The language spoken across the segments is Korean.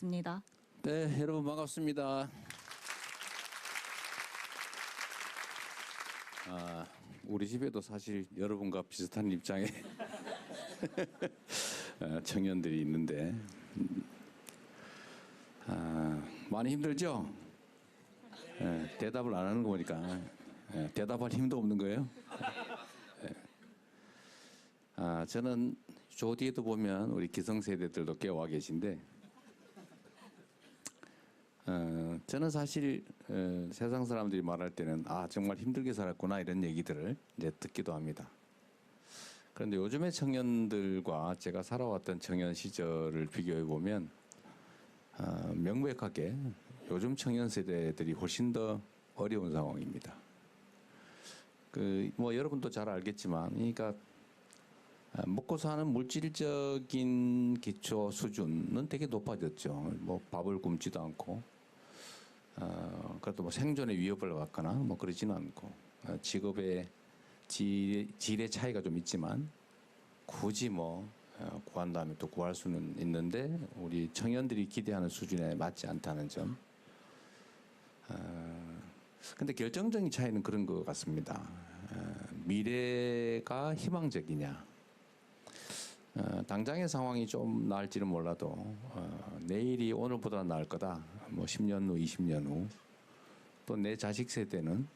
모셨습니다. 네, 여러분 반갑습니다. 우리 집에도 사실 여러분과 비슷한 입장의 청년들이 있는데 많이 힘들죠? 대답을 안 하는 거 보니까 대답할 힘도 없는 거예요. 저는 저 뒤에도 보면 우리 기성세대들도 깨와 계신데 저는 사실 세상 사람들이 말할 때는 정말 힘들게 살았구나 이런 얘기들을 이제 듣기도 합니다. 그런데 요즘의 청년들과 제가 살아왔던 청년 시절을 비교해 보면 명백하게 요즘 청년 세대들이 훨씬 더 어려운 상황입니다. 여러분도 잘 알겠지만, 그러니까 먹고 사는 물질적인 기초 수준은 되게 높아졌죠. 밥을 굶지도 않고, 그래도 생존의 위협을 받거나 그러지는 않고, 직업의 질의 차이가 좀 있지만, 굳이 구한다면 또 구할 수는 있는데, 우리 청년들이 기대하는 수준에 맞지 않다는 점. 근데 결정적인 차이는 그런 것 같습니다. 미래가 희망적이냐. 당장의 상황이 좀 나을지는 몰라도 내일이 오늘보다 나을 거다. 10년 후, 20년 후. 또 내 자식 세대는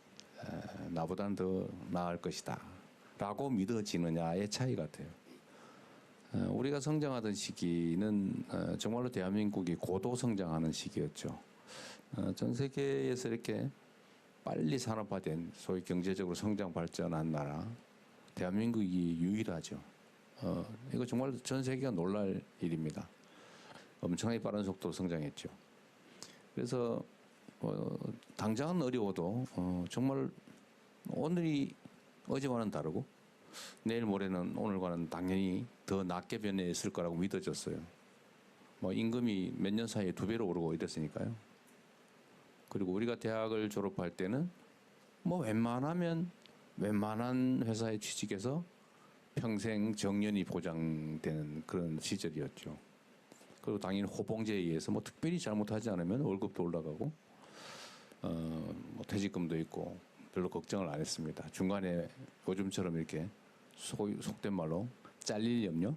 나보다는 더 나을 것이다. 라고 믿어지느냐의 차이 같아요. 우리가 성장하던 시기는 정말로 대한민국이 고도 성장하는 시기였죠. 전 세계에서 이렇게 빨리 산업화된 소위 경제적으로 성장 발전한 나라 대한민국이 유일하죠. 이거 정말 전 세계가 놀랄 일입니다. 엄청나게 빠른 속도로 성장했죠. 그래서 당장은 어려워도 정말 오늘이 어제와는 다르고 내일 모레는 오늘과는 당연히 더 낮게 변했을 거라고 믿어졌어요. 임금이 몇 년 사이에 2배로 오르고 이랬으니까요. 그리고 우리가 대학을 졸업할 때는 웬만한 회사에 취직해서 평생 정년이 보장되는 그런 시절이었죠. 그리고 당연히 호봉제에 의해서 특별히 잘못하지 않으면 월급도 올라가고 퇴직금도 있고 별로 걱정을 안 했습니다. 중간에 요즘처럼 이렇게 속된 말로 잘릴 염려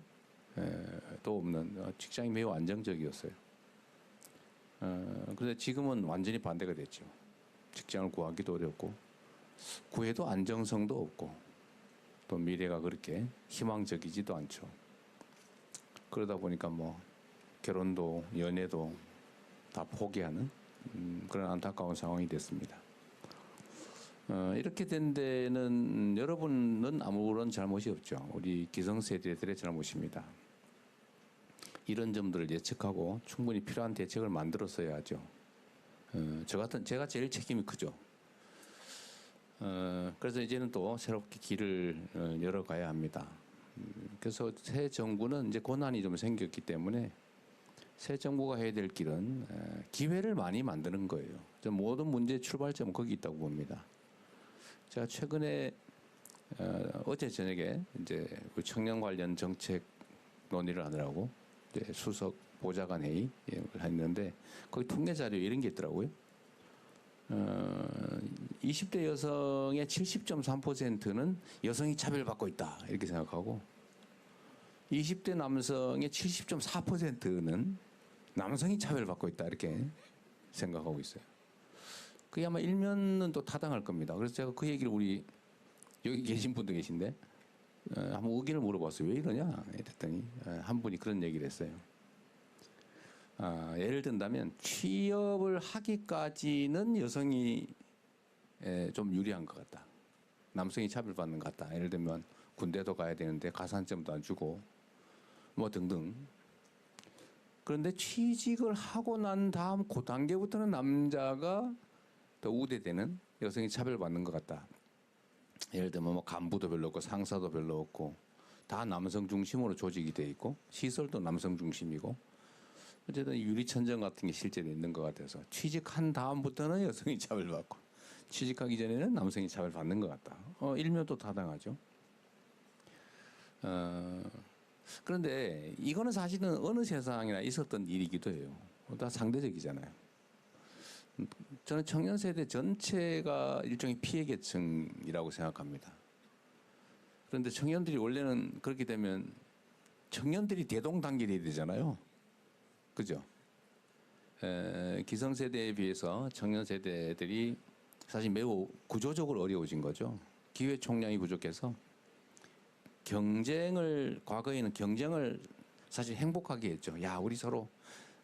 또 없는 직장이 매우 안정적이었어요. 그런데 지금은 완전히 반대가 됐죠. 직장을 구하기도 어렵고 구해도 안정성도 없고 또 미래가 그렇게 희망적이지도 않죠. 그러다 보니까 결혼도 연애도 다 포기하는 그런 안타까운 상황이 됐습니다. 이렇게 된 데는 여러분은 아무런 잘못이 없죠. 우리 기성세대들의 잘못입니다. 이런 점들을 예측하고 충분히 필요한 대책을 만들었어야 하죠. 제가 제일 책임이 크죠. 그래서 이제는 또 새롭게 길을 열어가야 합니다. 그래서 새 정부는 이제 고난이 좀 생겼기 때문에 새 정부가 해야 될 길은 기회를 많이 만드는 거예요. 모든 문제의 출발점은 거기 있다고 봅니다. 제가 최근에 어제 저녁에 이제 청년 관련 정책 논의를 하느라고 이제 수석 보좌관 회의를 했는데 거기 통계 자료 이런 게 있더라고요. 20대 여성의 70.3%는 여성이 차별받고 있다 이렇게 생각하고 20대 남성의 70.4%는 남성이 차별받고 있다 이렇게 생각하고 있어요. 그게 아마 일면은 또 타당할 겁니다. 그래서 제가 그 얘기를 우리 여기 계신 분도 계신데 한번 의견을 물어봤어요. 왜 이러냐 이랬더니 한 분이 그런 얘기를 했어요. 예를 든다면 취업을 하기까지는 여성이 좀 유리한 것 같다. 남성이 차별받는 것 같다. 예를 들면 군대도 가야 되는데 가산점도 안 주고 등등. 그런데 취직을 하고 난 다음 그 단계부터는 남자가 더 우대되는 여성이 차별받는 것 같다. 예를 들면 간부도 별로 없고 상사도 별로 없고 다 남성 중심으로 조직이 돼 있고 시설도 남성 중심이고 어쨌든 유리천정 같은 게 실제로 있는 것 같아서 취직한 다음부터는 여성이 차별받고 취직하기 전에는 남성이 차별받는 것 같다. 일면도 타당하죠. 그런데 이거는 사실은 어느 세상이나 있었던 일이기도 해요. 다 상대적이잖아요. 저는 청년 세대 전체가 일종의 피해 계층이라고 생각합니다. 그런데 청년들이 원래는 그렇게 되면 청년들이 대동단결이 되잖아요. 그죠? 기성세대에 비해서 청년 세대들이 사실 매우 구조적으로 어려워진 거죠. 기회 총량이 부족해서 과거에는 경쟁을 사실 행복하게 했죠. 야, 우리 서로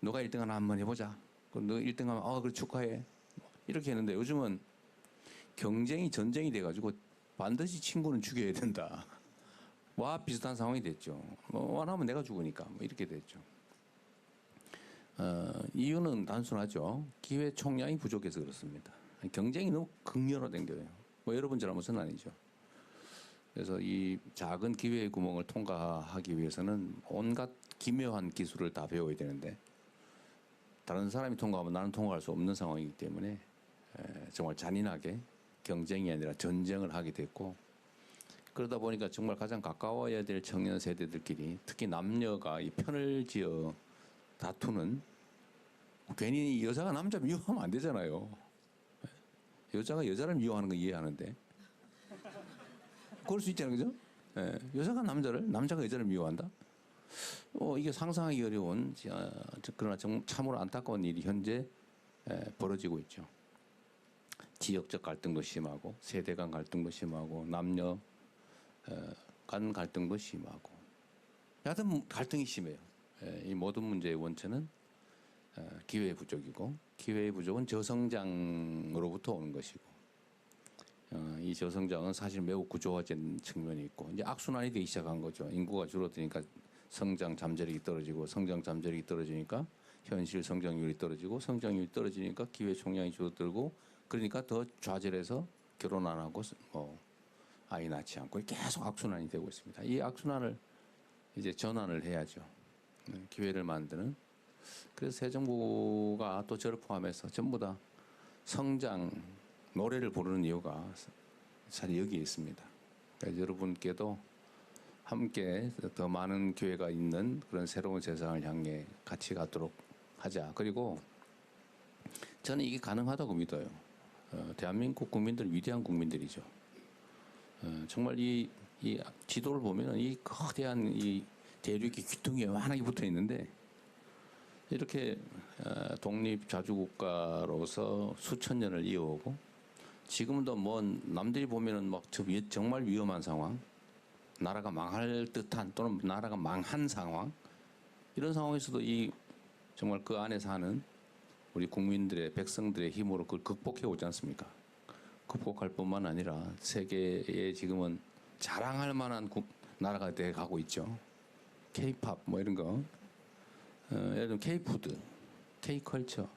누가 1등 하나 한번 해보자. 너 1등 하면 그래 축하해. 이렇게 했는데 요즘은 경쟁이 전쟁이 돼가지고 반드시 친구는 죽여야 된다. 와 비슷한 상황이 됐죠. 원하면 내가 죽으니까 이렇게 됐죠. 이유는 단순하죠. 기회 총량이 부족해서 그렇습니다. 경쟁이 너무 극렬화된 거예요. 여러분 잘못은 아니죠. 그래서 이 작은 기회의 구멍을 통과하기 위해서는 온갖 기묘한 기술을 다 배워야 되는데 다른 사람이 통과하면 나는 통과할 수 없는 상황이기 때문에 정말 잔인하게 경쟁이 아니라 전쟁을 하게 됐고 그러다 보니까 정말 가장 가까워야 될 청년 세대들끼리 특히 남녀가 이 편을 지어 다투는 괜히 여자가 남자 미워하면 안 되잖아요. 여자가 여자를 미워하는 거 이해하는데 그럴 수 있잖아요, 그죠? 여자가 남자가 여자를 미워한다? 이게 상상하기 어려운 그러나 참으로 안타까운 일이 현재 벌어지고 있죠. 지역적 갈등도 심하고 세대 간 갈등도 심하고 남녀 간 갈등도 심하고 여하튼 갈등이 심해요. 이 모든 문제의 원천은 기회의 부족이고 기회의 부족은 저성장으로부터 오는 것이고 이 저성장은 사실 매우 구조화된 측면이 있고 이제 악순환이 되기 시작한 거죠. 인구가 줄어드니까 성장 잠재력이 떨어지고 성장 잠재력이 떨어지니까 현실 성장률이 떨어지고 성장률이 떨어지니까 기회 총량이 줄어들고 그러니까 더 좌절해서 결혼 안 하고 아이 낳지 않고 계속 악순환이 되고 있습니다. 이 악순환을 이제 전환을 해야죠. 기회를 만드는. 그래서 새 정부가 또 저를 포함해서 전부 다 성장 노래를 부르는 이유가 사실 여기에 있습니다. 그러니까 여러분께도 함께 더 많은 기회가 있는 그런 새로운 세상을 향해 같이 가도록 하자. 그리고 저는 이게 가능하다고 믿어요. 대한민국 국민들 위대한 국민들이죠. 정말 이 지도를 보면 이 거대한 이 대륙이 귀퉁이에 완하게 붙어 있는데 이렇게 독립 자주국가로서 수천 년을 이어오고 지금도 남들이 보면은 정말 위험한 상황, 나라가 망할 듯한 또는 나라가 망한 상황 이런 상황에서도 정말 그 안에 사는 우리 국민들의 백성들의 힘으로 그걸 극복해 오지 않습니까? 극복할 뿐만 아니라 세계에 지금은 자랑할 만한 나라가 돼 가고 있죠. K-팝 이런 거, 예를 들면 K-푸드, K-컬처.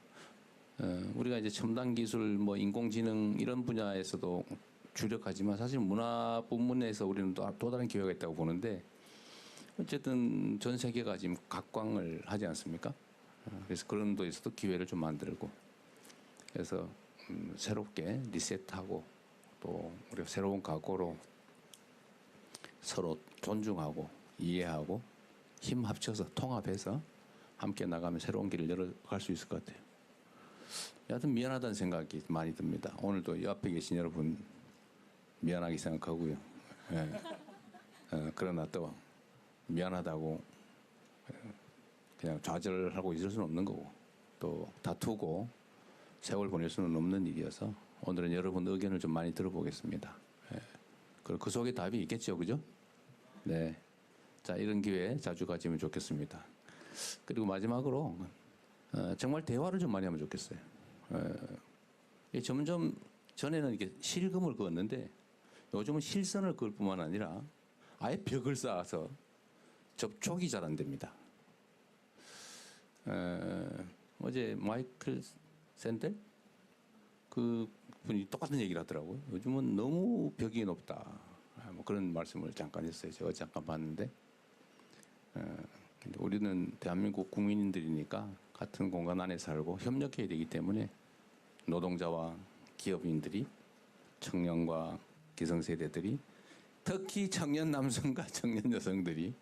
우리가 이제 첨단 기술, 인공지능 이런 분야에서도 주력하지만 사실 문화 부문에서 우리는 또 다른 기회가 있다고 보는데 어쨌든 전 세계가 지금 각광을 하지 않습니까? 그래서 그런 데에서도 기회를 좀 만들고 그래서 새롭게 리셋하고 또 우리가 새로운 각오로 서로 존중하고 이해하고 힘 합쳐서 통합해서 함께 나가면 새로운 길을 열어갈 수 있을 것 같아요. 여하튼 미안하다는 생각이 많이 듭니다. 오늘도 옆에 계신 여러분 미안하게 생각하고요. 그러나 또 미안하다고 그냥 좌절하고 있을 수는 없는 거고 또 다투고 세월 보낼 수는 없는 일이어서 오늘은 여러분 의견을 좀 많이 들어보겠습니다. 그 속에 답이 있겠죠, 그죠? 네. 자, 이런 기회 자주 가지면 좋겠습니다. 그리고 마지막으로 정말 대화를 좀 많이 하면 좋겠어요. 점점 전에는 이렇게 실금을 그었는데 요즘은 실선을 그을 뿐만 아니라 아예 벽을 쌓아서 접촉이 잘 안 됩니다. 어제 마이클 샌델 그 분이 똑같은 얘기를 하더라고요. 요즘은 너무 벽이 높다. 그런 말씀을 잠깐 했어요. 제가 잠깐 봤는데 근데 우리는 대한민국 국민들이니까 같은 공간 안에 살고 협력해야 되기 때문에 노동자와 기업인들이 청년과 기성세대들이 특히 청년 남성과 청년 여성들이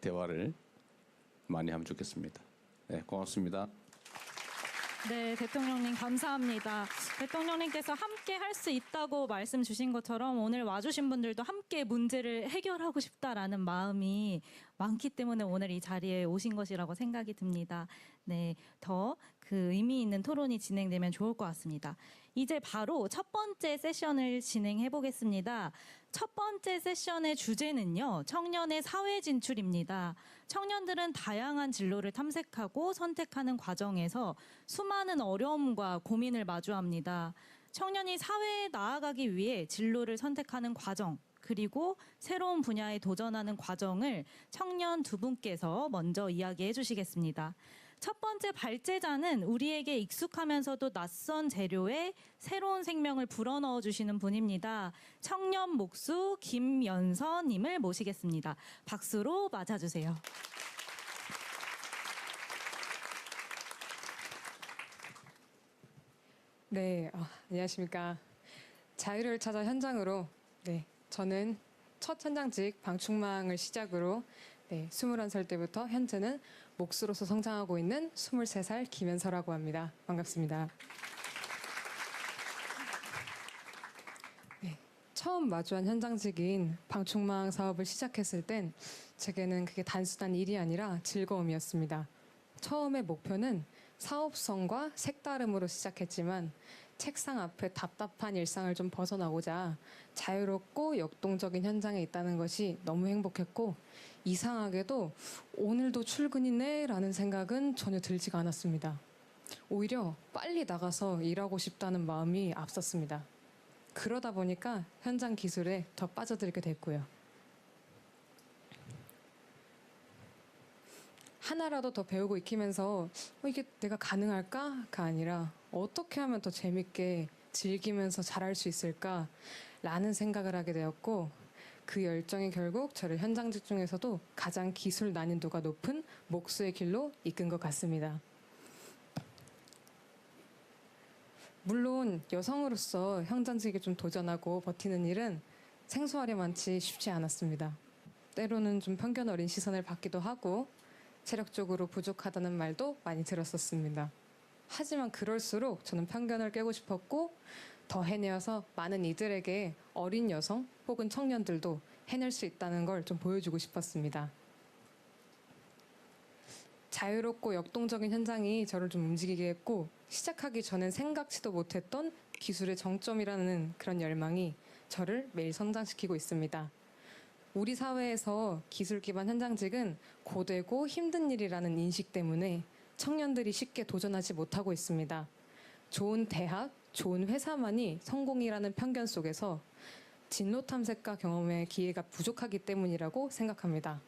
대화를 많이 하면 좋겠습니다. 네, 고맙습니다. 네, 대통령님 감사합니다. 대통령님께서 함께 할 수 있다고 말씀 주신 것처럼 오늘 와주신 분들도 함께 문제를 해결하고 싶다라는 마음이 많기 때문에 오늘 이 자리에 오신 것이라고 생각이 듭니다. 네, 더 그 의미 있는 토론이 진행되면 좋을 것 같습니다. 이제 바로 첫 번째 세션을 진행해 보겠습니다. 첫 번째 세션의 주제는요, 청년의 사회 진출입니다. 청년들은 다양한 진로를 탐색하고 선택하는 과정에서 수많은 어려움과 고민을 마주합니다. 청년이 사회에 나아가기 위해 진로를 선택하는 과정, 그리고 새로운 분야에 도전하는 과정을 청년 두 분께서 먼저 이야기해 주시겠습니다. 첫 번째 발제자는 우리에게 익숙하면서도 낯선 재료에 새로운 생명을 불어넣어 주시는 분입니다. 청년 목수 김연서님을 모시겠습니다. 박수로 맞아주세요. 네, 안녕하십니까. 자유를 찾아 현장으로, 저는 첫 현장직 방충망을 시작으로 21살 때부터 현재는 목수로서 성장하고 있는 23살 김연서라고 합니다. 반갑습니다. 처음 마주한 현장직인 방충망 사업을 시작했을 땐 제게는 그게 단순한 일이 아니라 즐거움이었습니다. 처음의 목표는 사업성과 색다름으로 시작했지만 책상 앞에 답답한 일상을 좀 벗어나고자 자유롭고 역동적인 현장에 있다는 것이 너무 행복했고, 이상하게도 오늘도 출근이네 라는 생각은 전혀 들지가 않았습니다. 오히려 빨리 나가서 일하고 싶다는 마음이 앞섰습니다. 그러다 보니까 현장 기술에 더 빠져들게 됐고요. 하나라도 더 배우고 익히면서 이게 내가 가능할까가 아니라 어떻게 하면 더 재밌게 즐기면서 잘할 수 있을까라는 생각을 하게 되었고, 그 열정이 결국 저를 현장직 중에서도 가장 기술 난이도가 높은 목수의 길로 이끈 것 같습니다. 물론 여성으로서 현장직에 좀 도전하고 버티는 일은 생소하려만치 쉽지 않았습니다. 때로는 좀 편견 어린 시선을 받기도 하고 체력적으로 부족하다는 말도 많이 들었었습니다. 하지만 그럴수록 저는 편견을 깨고 싶었고, 더 해내어서 많은 이들에게 어린 여성 혹은 청년들도 해낼 수 있다는 걸 좀 보여주고 싶었습니다. 자유롭고 역동적인 현장이 저를 좀 움직이게 했고, 시작하기 전엔 생각지도 못했던 기술의 정점이라는 그런 열망이 저를 매일 성장시키고 있습니다. 우리 사회에서 기술 기반 현장직은 고되고 힘든 일이라는 인식 때문에 청년들이 쉽게 도전하지 못하고 있습니다. 좋은 대학, 좋은 회사만이 성공이라는 편견 속에서 진로 탐색과 경험의 기회가 부족하기 때문이라고 생각합니다.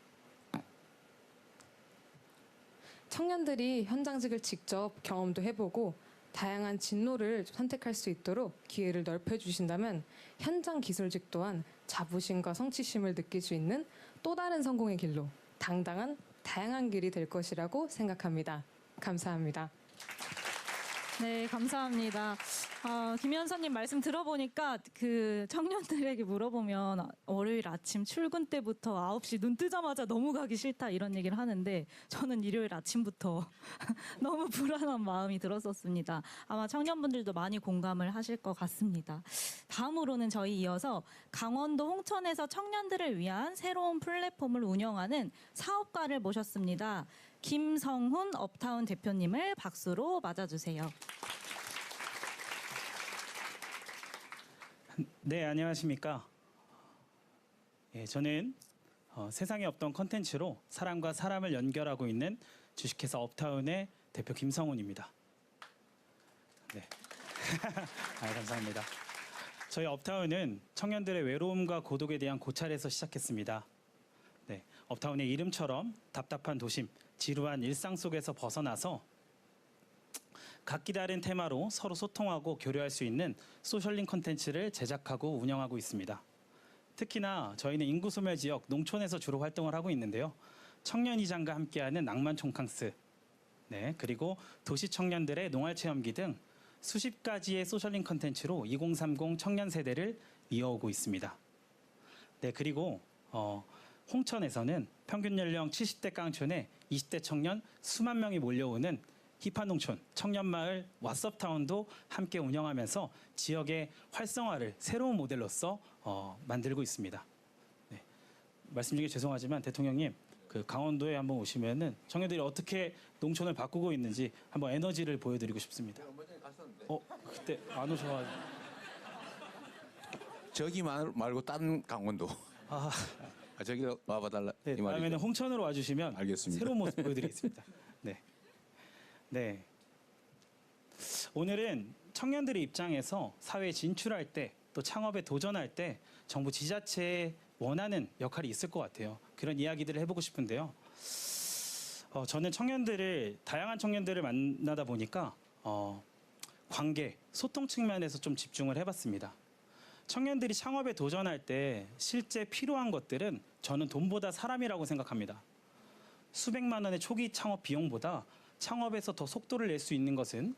청년들이 현장직을 직접 경험도 해보고 다양한 진로를 선택할 수 있도록 기회를 넓혀주신다면 현장 기술직 또한 자부심과 성취심을 느낄 수 있는 또 다른 성공의 길로 당당한 다양한 길이 될 것이라고 생각합니다. 감사합니다. 네, 감사합니다. 김연서님 말씀 들어보니까 그 청년들에게 물어보면 월요일 아침 출근 때부터 9시 눈 뜨자마자 너무 가기 싫다 이런 얘기를 하는데, 저는 일요일 아침부터 너무 불안한 마음이 들었었습니다. 아마 청년분들도 많이 공감을 하실 것 같습니다. 다음으로는 저희 이어서 강원도 홍천에서 청년들을 위한 새로운 플랫폼을 운영하는 사업가를 모셨습니다. 김성훈 업타운 대표님을 박수로 맞아주세요. 네, 안녕하십니까. 저는 세상에 없던 컨텐츠로 사람과 사람을 연결하고 있는 주식회사 업타운의 대표 김성훈입니다. 네, 감사합니다. 저희 업타운은 청년들의 외로움과 고독에 대한 고찰에서 시작했습니다. 네, 업타운의 이름처럼 답답한 도심, 지루한 일상 속에서 벗어나서 각기 다른 테마로 서로 소통하고 교류할 수 있는 소셜링 콘텐츠를 제작하고 운영하고 있습니다. 특히나 저희는 인구 소멸 지역 농촌에서 주로 활동을 하고 있는데요. 청년이장과 함께하는 낭만 촌캉스, 그리고 도시 청년들의 농활 체험기 등 수십 가지의 소셜링 콘텐츠로 2030 청년 세대를 이어오고 있습니다. 그리고 홍천에서는 평균 연령 70대 깡촌에 20대 청년 수만 명이 몰려오는 힙한 농촌, 청년마을, 왓썹타운도 함께 운영하면서 지역의 활성화를 새로운 모델로서 만들고 있습니다. 네. 말씀 중에 죄송하지만 대통령님, 그 강원도에 한번 오시면은 청년들이 어떻게 농촌을 바꾸고 있는지 한번 에너지를 보여드리고 싶습니다. 그때 안 오셔가지고. 저기 말고 딴 강원도. 아, 저기 와봐달라. 네, 이 말이죠. 다음에는 홍천으로 와주시면 알겠습니다. 새로운 모습 보여드리겠습니다. 네, 네. 오늘은 청년들의 입장에서 사회에 진출할 때, 또 창업에 도전할 때 정부 지자체에 원하는 역할이 있을 것 같아요. 그런 이야기들을 해보고 싶은데요. 저는 다양한 청년들을 만나다 보니까 관계, 소통 측면에서 좀 집중을 해봤습니다. 청년들이 창업에 도전할 때 실제 필요한 것들은 저는 돈보다 사람이라고 생각합니다. 수백만 원의 초기 창업 비용보다 창업에서 더 속도를 낼 수 있는 것은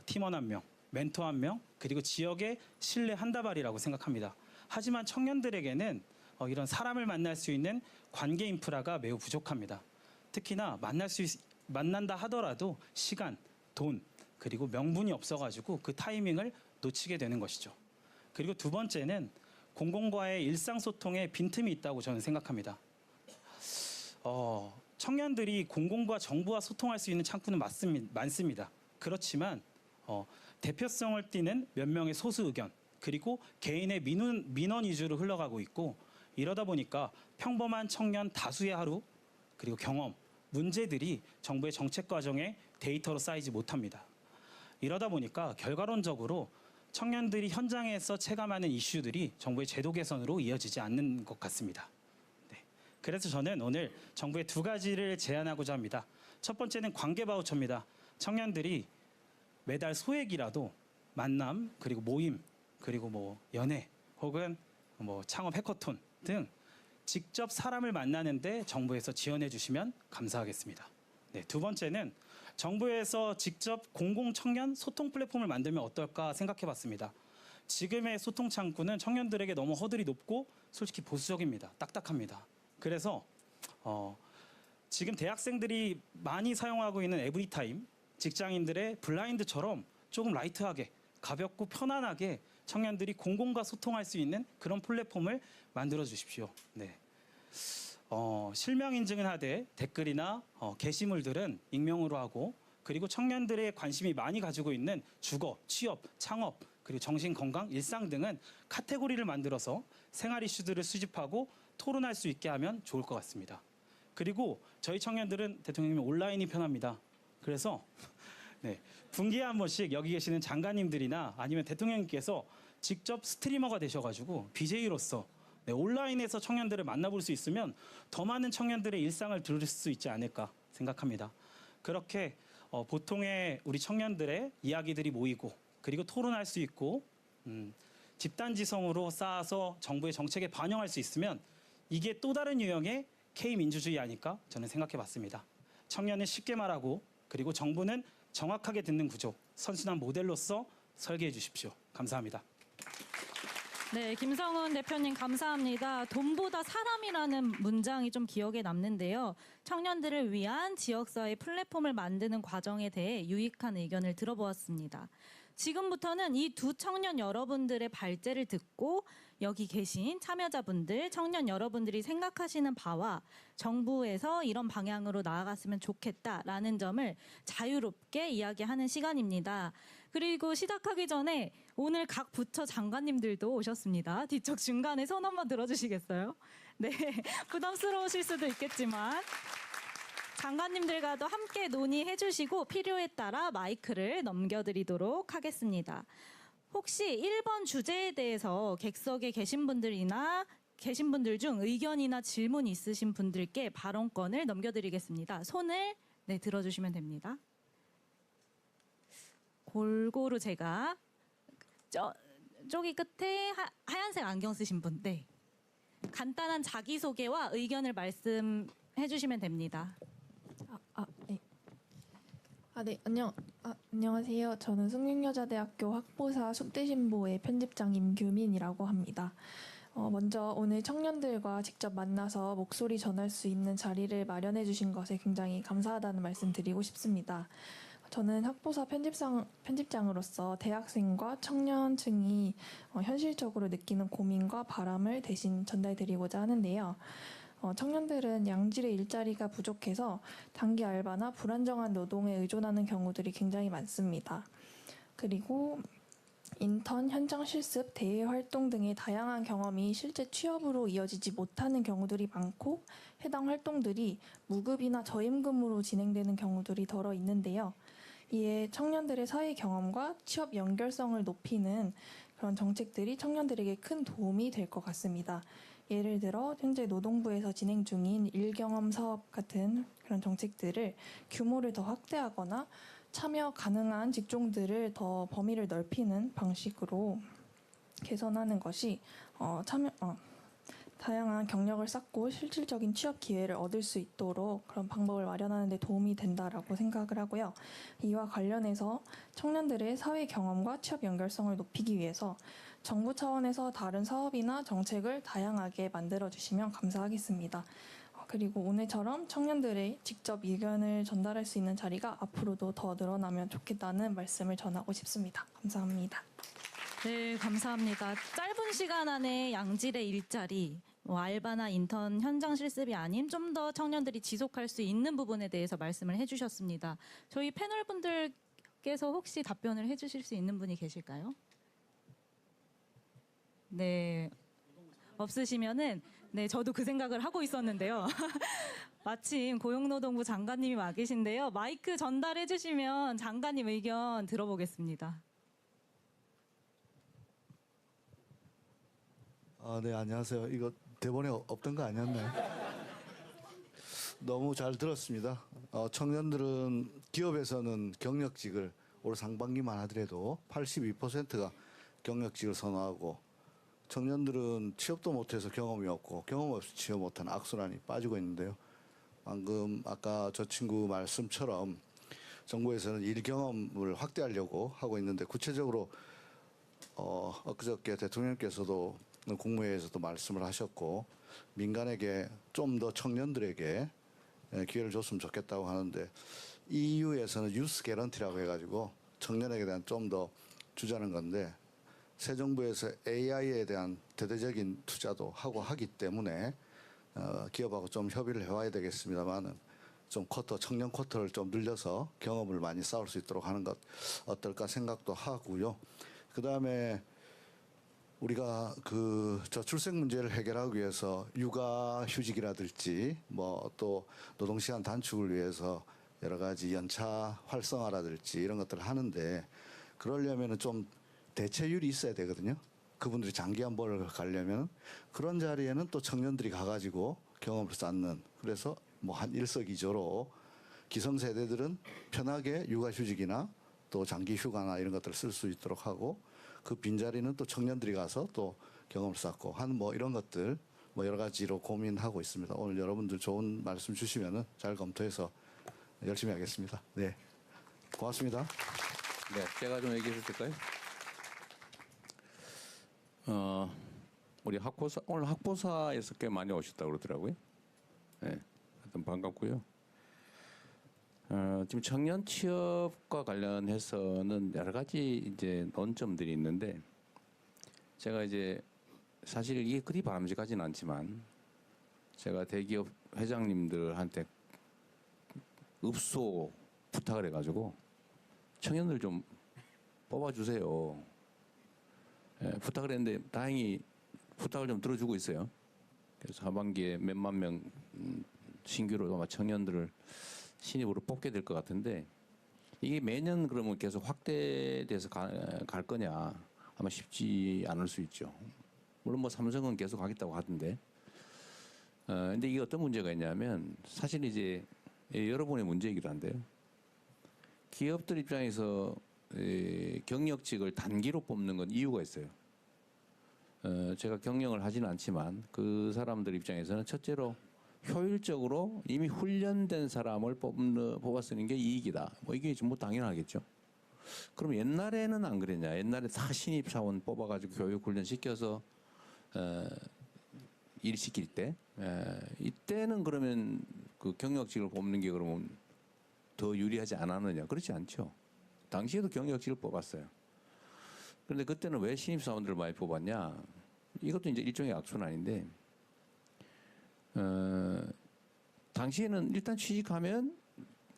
팀원 한 명, 멘토 한 명, 그리고 지역의 신뢰 한 다발이라고 생각합니다. 하지만 청년들에게는 이런 사람을 만날 수 있는 관계 인프라가 매우 부족합니다. 특히나 만난다 하더라도 시간, 돈, 그리고 명분이 없어가지고 그 타이밍을 놓치게 되는 것이죠. 그리고 두 번째는 공공과의 일상소통에 빈틈이 있다고 저는 생각합니다. 청년들이 공공과 정부와 소통할 수 있는 창구는 많습니다. 그렇지만 대표성을 띠는 몇 명의 소수 의견, 그리고 개인의 민원 위주로 흘러가고 있고, 이러다 보니까 평범한 청년 다수의 하루, 그리고 경험, 문제들이 정부의 정책 과정에 데이터로 쌓이지 못합니다. 이러다 보니까 결과론적으로 청년들이 현장에서 체감하는 이슈들이 정부의 제도 개선으로 이어지지 않는 것 같습니다. 네. 그래서 저는 오늘 정부의 두 가지를 제안하고자 합니다. 첫 번째는 관계 바우처입니다. 청년들이 매달 소액이라도 만남, 그리고 모임, 그리고 연애, 혹은 창업 해커톤 등 직접 사람을 만나는데 정부에서 지원해 주시면 감사하겠습니다. 네, 두 번째는 정부에서 직접 공공 청년 소통 플랫폼을 만들면 어떨까 생각해 봤습니다. 지금의 소통 창구는 청년들에게 너무 허들이 높고 솔직히 보수적입니다. 딱딱합니다. 그래서 지금 대학생들이 많이 사용하고 있는 에브리타임, 직장인들의 블라인드처럼 조금 라이트하게, 가볍고 편안하게 청년들이 공공과 소통할 수 있는 그런 플랫폼을 만들어 주십시오. 네. 실명 인증은 하되 댓글이나 게시물들은 익명으로 하고, 그리고 청년들의 관심이 많이 가지고 있는 주거, 취업, 창업, 그리고 정신건강, 일상 등은 카테고리를 만들어서 생활 이슈들을 수집하고 토론할 수 있게 하면 좋을 것 같습니다. 그리고 저희 청년들은 대통령님 온라인이 편합니다. 그래서 네, 분기에 한 번씩 여기 계시는 장관님들이나 아니면 대통령님께서 직접 스트리머가 되셔가지고 BJ로서 온라인에서 청년들을 만나볼 수 있으면 더 많은 청년들의 일상을 들을 수 있지 않을까 생각합니다. 그렇게 보통의 우리 청년들의 이야기들이 모이고, 그리고 토론할 수 있고, 집단지성으로 쌓아서 정부의 정책에 반영할 수 있으면 이게 또 다른 유형의 K민주주의 아닐까 저는 생각해 봤습니다. 청년은 쉽게 말하고, 그리고 정부는 정확하게 듣는 구조, 선순환 모델로서 설계해 주십시오. 감사합니다. 네, 김성훈 대표님 감사합니다. 돈보다 사람이라는 문장이 좀 기억에 남는데요. 청년들을 위한 지역사회 플랫폼을 만드는 과정에 대해 유익한 의견을 들어보았습니다. 지금부터는 이 두 청년 여러분들의 발제를 듣고 여기 계신 참여자분들, 청년 여러분들이 생각하시는 바와 정부에서 이런 방향으로 나아갔으면 좋겠다라는 점을 자유롭게 이야기하는 시간입니다. 그리고 시작하기 전에 오늘 각 부처 장관님들도 오셨습니다. 뒤쪽 중간에 손 한번 들어주시겠어요? 네, 부담스러우실 수도 있겠지만 장관님들과도 함께 논의해 주시고 필요에 따라 마이크를 넘겨드리도록 하겠습니다. 혹시 1번 주제에 대해서 객석에 계신 분들 중 의견이나 질문 있으신 분들께 발언권을 넘겨드리겠습니다. 손을 들어주시면 됩니다. 골고루 제가 저기 끝에 하얀색 안경 쓰신 분, 네. 간단한 자기소개와 의견을 말씀해 주시면 됩니다. 네. 네, 안녕하세요. 저는 숙명여자대학교 학보사 숙대신보의 편집장 임규민이라고 합니다. 먼저 오늘 청년들과 직접 만나서 목소리 전할 수 있는 자리를 마련해 주신 것에 굉장히 감사하다는 말씀 드리고 싶습니다. 저는 학보사 편집장으로서 대학생과 청년층이 현실적으로 느끼는 고민과 바람을 대신 전달드리고자 하는데요. 청년들은 양질의 일자리가 부족해서 단기 알바나 불안정한 노동에 의존하는 경우들이 굉장히 많습니다. 그리고 인턴, 현장 실습, 대외 활동 등의 다양한 경험이 실제 취업으로 이어지지 못하는 경우들이 많고 해당 활동들이 무급이나 저임금으로 진행되는 경우들이 더러 있는데요. 이에 청년들의 사회 경험과 취업 연결성을 높이는 그런 정책들이 청년들에게 큰 도움이 될 것 같습니다. 예를 들어 현재 노동부에서 진행 중인 일경험 사업 같은 그런 정책들을 규모를 더 확대하거나 참여 가능한 직종들을 더 범위를 넓히는 방식으로 개선하는 것이 다양한 경력을 쌓고 실질적인 취업 기회를 얻을 수 있도록 그런 방법을 마련하는 데 도움이 된다라고 생각을 하고요. 이와 관련해서 청년들의 사회 경험과 취업 연결성을 높이기 위해서 정부 차원에서 다른 사업이나 정책을 다양하게 만들어 주시면 감사하겠습니다. 그리고 오늘처럼 청년들의 직접 의견을 전달할 수 있는 자리가 앞으로도 더 늘어나면 좋겠다는 말씀을 전하고 싶습니다. 감사합니다. 네, 감사합니다. 짧은 시간 안에 양질의 일자리, 알바나 인턴, 현장 실습이 아닌 좀 더 청년들이 지속할 수 있는 부분에 대해서 말씀을 해주셨습니다. 저희 패널 분들께서 혹시 답변을 해주실 수 있는 분이 계실까요? 네, 없으시면은 네, 저도 그 생각을 하고 있었는데요. 마침 고용노동부 장관님이 와 계신데요. 마이크 전달해 주시면 장관님 의견 들어보겠습니다. 네, 안녕하세요. 이거 대본에 없던 거 아니었나요? 너무 잘 들었습니다. 청년들은 기업에서는 경력직을 올 상반기만 하더라도 82%가 경력직을 선호하고 청년들은 취업도 못해서 경험이 없고 경험 없이 취업 못한 악순환이 빠지고 있는데요. 방금 아까 저 친구 말씀처럼 정부에서는 일 경험을 확대하려고 하고 있는데 구체적으로 엊그저께 대통령께서도 국무회의에서도 말씀을 하셨고 민간에게 좀 더 청년들에게 기회를 줬으면 좋겠다고 하는데 EU에서는 유스 개런티라고 해가지고 청년에게 대한 좀 더 주자는 건데 새 정부에서 AI에 대한 대대적인 투자도 하고 하기 때문에 기업하고 좀 협의를 해와야 되겠습니다만은 좀 청년 쿼터를 좀 늘려서 경험을 많이 쌓을 수 있도록 하는 것 어떨까 생각도 하고요. 그 다음에 우리가 그 저출생 문제를 해결하기 위해서 육아휴직이라든지 뭐 또 노동시간 단축을 위해서 여러 가지 연차 활성화라든지 이런 것들을 하는데 그러려면은 좀 대체율이 있어야 되거든요. 그분들이 장기한 보를 가려면 그런 자리에는 또 청년들이 가가지고 경험을 쌓는 그래서 뭐 한 일석이조로 기성세대들은 편하게 육아휴직이나 또 장기휴가나 이런 것들을 쓸 수 있도록 하고 그 빈자리는 또 청년들이 가서 또 경험을 쌓고 하는 뭐 이런 것들 뭐 여러 가지로 고민하고 있습니다. 오늘 여러분들 좋은 말씀 주시면은 잘 검토해서 열심히 하겠습니다. 네, 고맙습니다. 네, 제가 좀 얘기해 줄까요? 우리 학보사 오늘 학보사에서 꽤 많이 오셨다고 그러더라고요. 네, 하여튼 반갑고요. 지금 청년 취업과 관련해서는 여러 가지 이제 논점들이 있는데 제가 이제 사실 이게 그리 바람직하지는 않지만 제가 대기업 회장님들한테 읍소 부탁을 해가지고 청년들 좀 뽑아주세요. 예, 부탁을 했는데 다행히 부탁을 좀 들어주고 있어요. 그래서 하반기에 몇만 명 신규로 아마 청년들을 신입으로 뽑게 될 것 같은데 이게 매년 그러면 계속 확대돼서 갈 거냐 아마 쉽지 않을 수 있죠. 물론 뭐 삼성은 계속 하겠다고 하던데. 근데 이게 어떤 문제가 있냐면 사실 이제 여러분의 문제이기도 한데요. 기업들 입장에서 경력직을 단기로 뽑는 건 이유가 있어요. 제가 경영을 하지는 않지만 그 사람들 입장에서는 첫째로 효율적으로 이미 훈련된 사람을 뽑아 쓰는 게 이익이다. 뭐 이게 좀 뭐 당연하겠죠. 그럼 옛날에는 안 그랬냐? 옛날에 다 신입 사원 뽑아가지고 교육 훈련 시켜서 일 시킬 때 이때는 그러면 그 경력직을 뽑는 게 그러면 더 유리하지 않았느냐? 그렇지 않죠. 당시에도 경력직을 뽑았어요. 그런데 그때는 왜 신입사원들을 많이 뽑았냐? 이것도 이제 일종의 악순환인데, 당시에는 일단 취직하면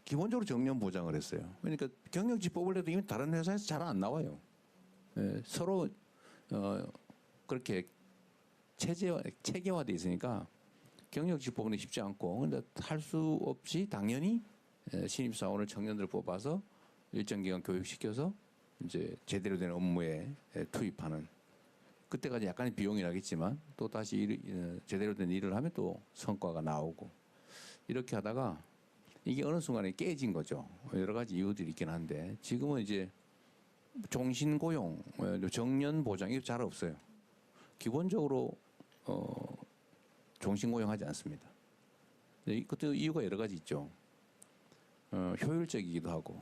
기본적으로 정년 보장을 했어요. 그러니까 경력직 뽑으려도 이미 다른 회사에서 잘 안 나와요. 서로 그렇게 체계화돼 있으니까 경력직 뽑는 게 쉽지 않고, 근데 할 수 없이 당연히 신입사원을 청년들 뽑아서 일정 기간 교육시켜서 이제 제대로 된 업무에 투입하는. 그때까지 약간의 비용이 나겠지만 또 다시 제대로 된 일을 하면 또 성과가 나오고, 이렇게 하다가 이게 어느 순간에 깨진 거죠. 여러 가지 이유들이 있긴 한데 지금은 이제 종신고용, 정년 보장이 잘 없어요. 기본적으로 종신고용하지 않습니다. 그것도 이유가 여러 가지 있죠. 효율적이기도 하고,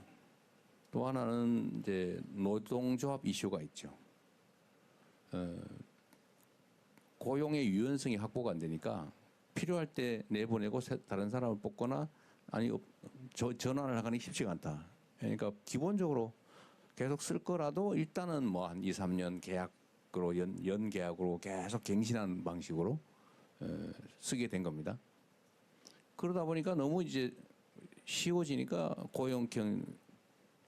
또 하나는 이제 노동조합 이슈가 있죠. 고용의 유연성이 확보가 안 되니까 필요할 때 내보내고 다른 사람을 뽑거나 아니 전환을 하기는 쉽지가 않다. 그러니까 기본적으로 계속 쓸 거라도 일단은 뭐 한 2, 3년 계약으로 연 계약으로 계속 갱신하는 방식으로 쓰게 된 겁니다. 그러다 보니까 너무 이제 쉬워지니까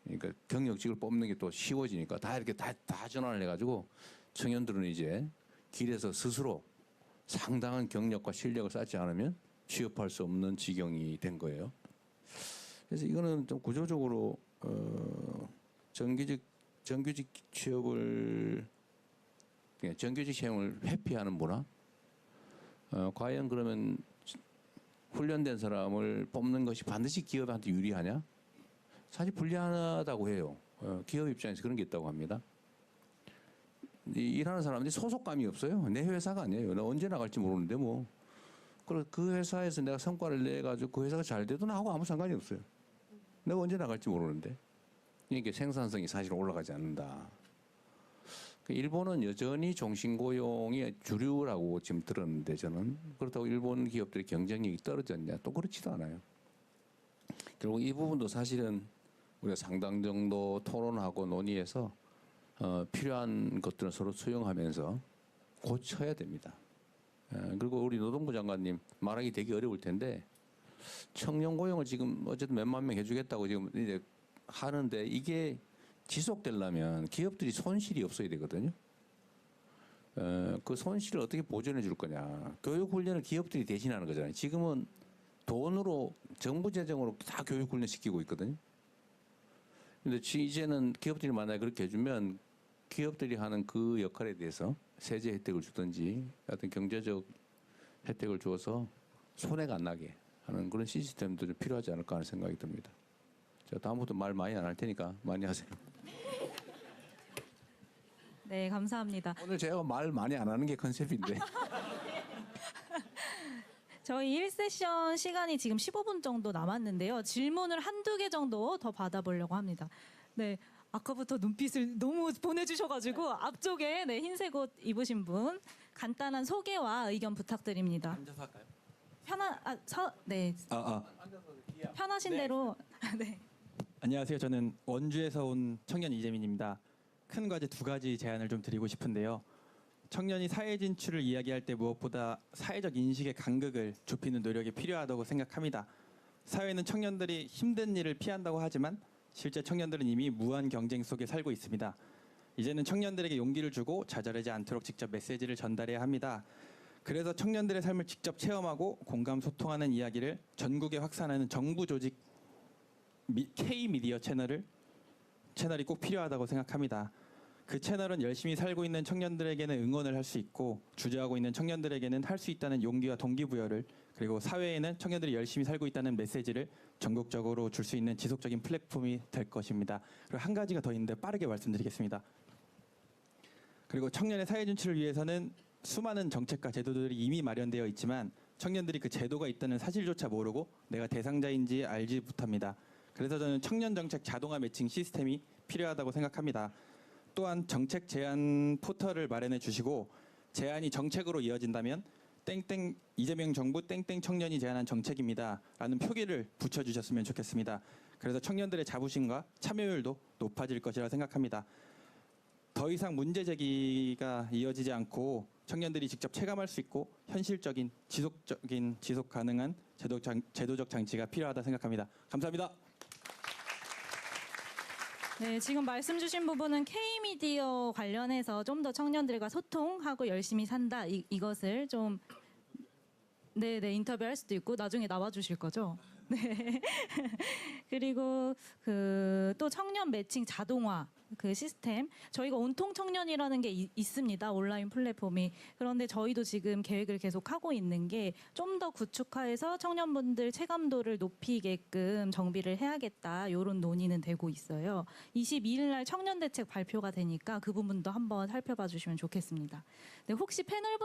그러니까 경력직을 뽑는 게 또 쉬워지니까 다 이렇게 다 전환을 해가지고 청년들은 이제 길에서 스스로 상당한 경력과 실력을 쌓지 않으면 취업할 수 없는 지경이 된 거예요. 그래서 이거는 좀 구조적으로 정규직 취업을 정규직 채용을 회피하는 문화. 과연 그러면 훈련된 사람을 뽑는 것이 반드시 기업한테 유리하냐? 사실 불리하다고 해요. 기업 입장에서 그런 게 있다고 합니다. 일하는 사람들이 소속감이 없어요. 내 회사가 아니에요. 나 언제 나갈지 모르는데 뭐. 그리고 그 회사에서 내가 성과를 내가지고 그 회사가 잘 돼도 나하고 아무 상관이 없어요. 내가 언제 나갈지 모르는데. 이게 생산성이 사실 올라가지 않는다. 일본은 여전히 종신고용이 주류라고 지금 들었는데 저는 그렇다고 일본 기업들의 경쟁력이 떨어졌냐? 또 그렇지도 않아요. 결국 이 부분도 사실은 우리가 상당 정도 토론하고 논의해서 필요한 것들은 서로 수용하면서 고쳐야 됩니다. 그리고 우리 노동부 장관님 말하기 되게 어려울 텐데 청년 고용을 지금 어쨌든 몇만 명 해주겠다고 지금 이제 하는데 이게 지속되려면 기업들이 손실이 없어야 되거든요. 그 손실을 어떻게 보전해 줄 거냐. 교육 훈련을 기업들이 대신하는 거잖아요. 지금은 돈으로 정부 재정으로 다 교육 훈련 시키고 있거든요. 근데 이제는 기업들이 만약에 그렇게 해주면 기업들이 하는 그 역할에 대해서 세제 혜택을 주든지 어떤 경제적 혜택을 주어서 손해가 안 나게 하는 그런 시스템도 좀 필요하지 않을까 하는 생각이 듭니다. 제가 다음부터 말 많이 안 할 테니까 많이 하세요. 네, 감사합니다. 오늘 제가 말 많이 안 하는 게 컨셉인데. 저희 1세션 시간이 지금 15분 정도 남았는데요. 질문을 한두 개 정도 더 받아보려고 합니다. 네, 아까부터 눈빛을 너무 보내주셔가지고 앞쪽에 네, 흰색 옷 입으신 분 간단한 소개와 의견 부탁드립니다. 앉아서 할까요? 편하신 대로. 네. 안녕하세요. 저는 원주에서 온 청년 이재민입니다. 큰 과제 두 가지 제안을 좀 드리고 싶은데요. 청년이 사회 진출을 이야기할 때 무엇보다 사회적 인식의 간극을 좁히는 노력이 필요하다고 생각합니다. 사회는 청년들이 힘든 일을 피한다고 하지만 실제 청년들은 이미 무한 경쟁 속에 살고 있습니다. 이제는 청년들에게 용기를 주고 좌절하지 않도록 직접 메시지를 전달해야 합니다. 그래서 청년들의 삶을 직접 체험하고 공감 소통하는 이야기를 전국에 확산하는 정부 조직 K-미디어 채널이 꼭 필요하다고 생각합니다. 그 채널은 열심히 살고 있는 청년들에게는 응원을 할 수 있고 주저하고 있는 청년들에게는 할 수 있다는 용기와 동기부여를, 그리고 사회에는 청년들이 열심히 살고 있다는 메시지를 전국적으로 줄 수 있는 지속적인 플랫폼이 될 것입니다. 그리고 한 가지가 더 있는데 빠르게 말씀드리겠습니다. 그리고 청년의 사회 진출을 위해서는 수많은 정책과 제도들이 이미 마련되어 있지만 청년들이 그 제도가 있다는 사실조차 모르고 내가 대상자인지 알지 못합니다. 그래서 저는 청년 정책 자동화 매칭 시스템이 필요하다고 생각합니다. 또한 정책 제안 포털을 마련해 주시고 제안이 정책으로 이어진다면 땡땡 이재명 정부 땡땡 청년이 제안한 정책입니다 라는 표기를 붙여주셨으면 좋겠습니다. 그래서 청년들의 자부심과 참여율도 높아질 것이라 생각합니다. 더 이상 문제 제기가 이어지지 않고 청년들이 직접 체감할 수 있고 현실적인 지속 가능한 제도적 장치가 필요하다 생각합니다. 감사합니다. 네, 지금 말씀 주신 부분은 K미디어 관련해서 좀 더 청년들과 소통하고 열심히 산다 이것을 좀 인터뷰할 수도 있고 나중에 나와 주실 거죠? 네. 그리고 또 청년 매칭 자동화 그 시스템 저희가 온통 청년이라는 게 있습니다. 온라인 플랫폼이. 그런데 저희도 지금 계획을 계속 하고 있는 게 좀 더 구축화해서 청년분들 체감도를 높이게끔 정비를 해야겠다. 이런 논의는 되고 있어요. 22일 날 청년 대책 발표가 되니까 그 부분도 한번 살펴봐 주시면 좋겠습니다. 네, 혹시 패널분